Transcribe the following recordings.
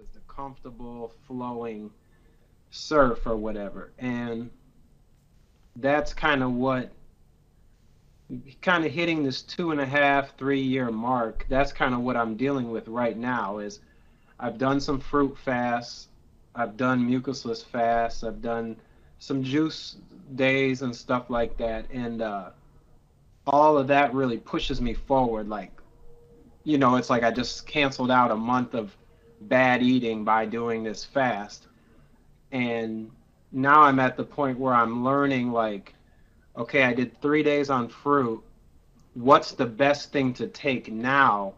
is the comfortable flowing surf or whatever. And that's kind of hitting this 2.5, 3 year mark. That's kind of what I'm dealing with right now is I've done some fruit fasts, I've done mucusless fasts, I've done some juice days and stuff like that. And all of that really pushes me forward. Like, it's like I just canceled out a month of bad eating by doing this fast. And now I'm at the point where I'm learning, like, okay, I did 3 days on fruit. What's the best thing to take now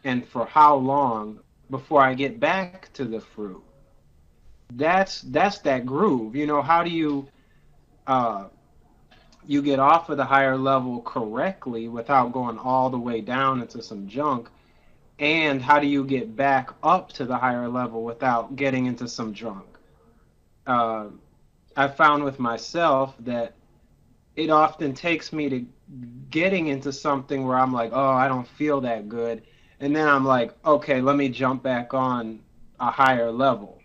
and for how long before I get back to the fruit? That's that groove. How do uh, you get off of the higher level correctly without going all the way down into some junk? And how do you get back up to the higher level without getting into some junk? Uh, I found with myself that it often takes me to getting into something where I'm like, oh, I don't feel that good. And then I'm like, okay, let me jump back on a higher level.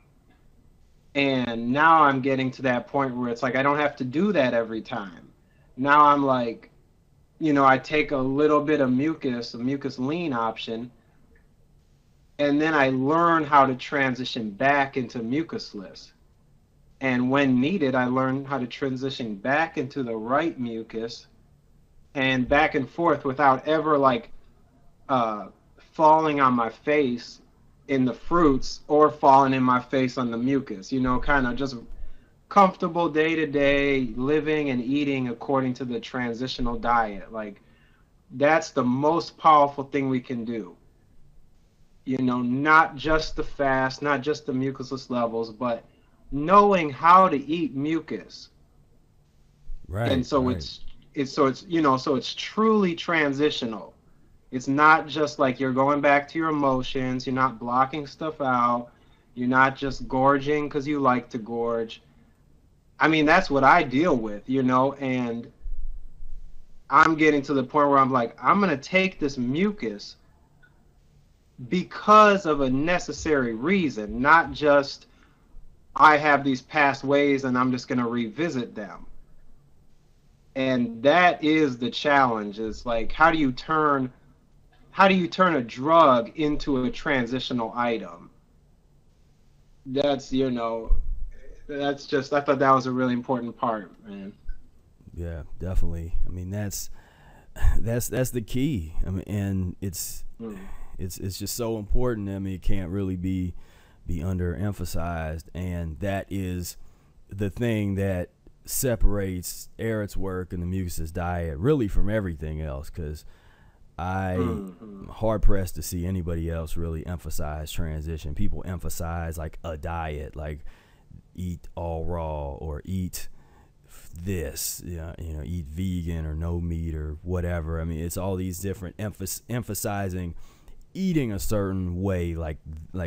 And now I'm getting to that point where it's like I don't have to do that every time. Now I'm like, I take a little bit of mucus, a mucus lean option, and then I learn how to transition back into mucusless. And when needed, I learn how to transition back into the right mucus and back and forth without ever like uh, falling on my face in the fruits or falling in my face on the mucus. Kind of just comfortable day to day living and eating according to the transitional diet. Like that's the most powerful thing we can do. Not just the fast, not just the mucusless levels, but knowing how to eat mucus. And Right, so right. it's truly transitional. It's not just like you're going back to your emotions, you're not blocking stuff out, you're not just gorging because you like to gorge. I mean, that's what I deal with, and I'm getting to the point where I'm like, I'm going to take this mucus because of a necessary reason, not just I have these past ways and I'm just going to revisit them. And that is the challenge. Is like how do you turn a drug into a transitional item? That's that's just I thought that was a really important part, man. Yeah, definitely. I mean, that's the key. I mean, and Mm. it's just so important. I mean, it can't really be underemphasized, and that is the thing that separates Eric's work and the Mucusless Diet really from everything else. Because I'm Mm-hmm. hard pressed to see anybody else really emphasize transition. People emphasize like a diet, like eat all raw or eat this, eat vegan or no meat or whatever. I mean, it's all these different emphasizing eating a certain way. Like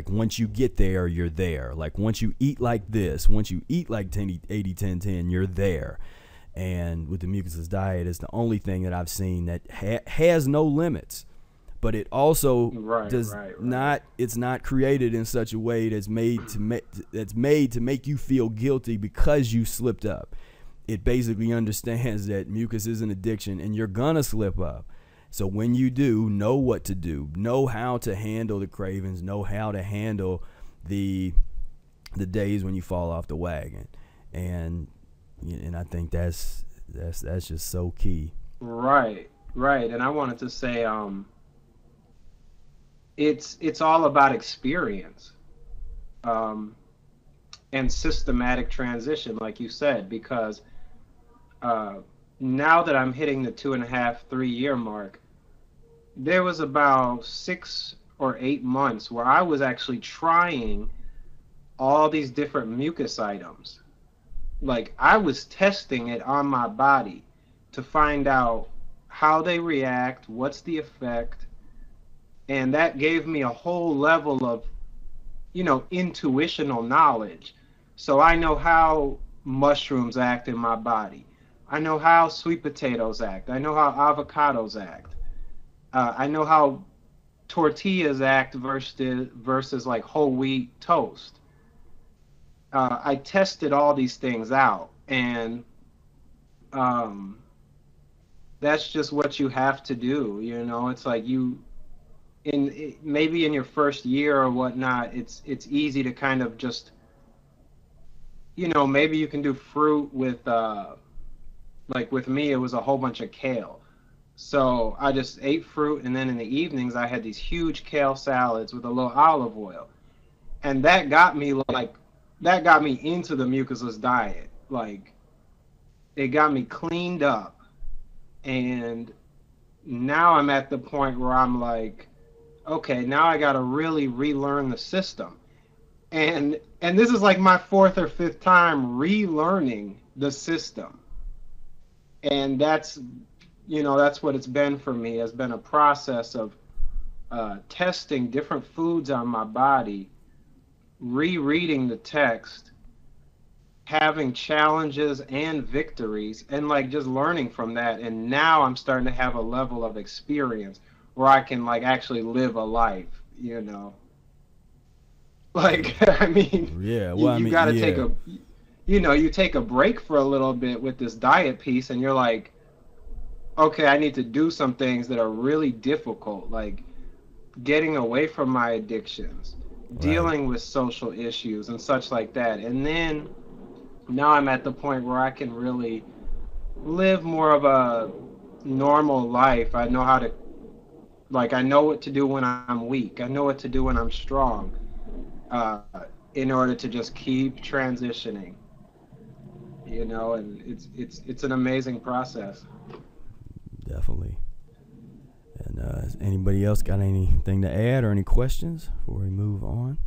once you get there, you're there. Like once you eat like this, once you eat like 10, 80, 10, 10, you're there. And with the Mucusless Diet, it's the only thing that I've seen that has no limits. But it also Right, does right, right. not. It's not created in such a way that's made to make you feel guilty because you slipped up. It basically understands that mucus is an addiction and you're gonna slip up. So when you do, know what to do, know how to handle the cravings, know how to handle the the days when you fall off the wagon, and I think that's just so key. Right, right. And I wanted to say, it's all about experience, um, and systematic transition, like you said, because uh, now that I'm hitting the 2.5, 3 year mark, there was about 6 or 8 months where I was actually trying all these different mucus items. Like I was testing it on my body to find out how they react, what's the effect, and that gave me a whole level of, intuitional knowledge. So I know how mushrooms act in my body. I know how sweet potatoes act. I know how avocados act. I know how tortillas act versus like whole wheat toast. I tested all these things out, and um, that's just what you have to do. You know, it's like maybe in your first year or whatnot, it's easy to kind of just, maybe you can do fruit with like with me, it was a whole bunch of kale. So I just ate fruit, and then in the evenings I had these huge kale salads with a little olive oil, and that got me into the mucusless diet. Like it got me cleaned up, and now I'm at the point where I'm like, okay, now I got to really relearn the system. And this is like my fourth or fifth time relearning the system. And that's what it's been for me. It's been a process of testing different foods on my body, rereading the text, having challenges and victories, and like just learning from that. And now I'm starting to have a level of experience where I can like actually live a life. Like, I mean, Yeah. you, Well, I you mean, got to take yeah. you take a break for a little bit with this diet piece, and you're like, okay, I need to do some things that are really difficult, like getting away from my addictions, Right. dealing with social issues and such like that. And then now I'm at the point where I can really live more of a normal life. I know how to, like, I know what to do when I'm weak. I know what to do when I'm strong, uh, in order to just keep transitioning, and it's an amazing process. Definitely. And anybody else got anything to add or any questions before we move on?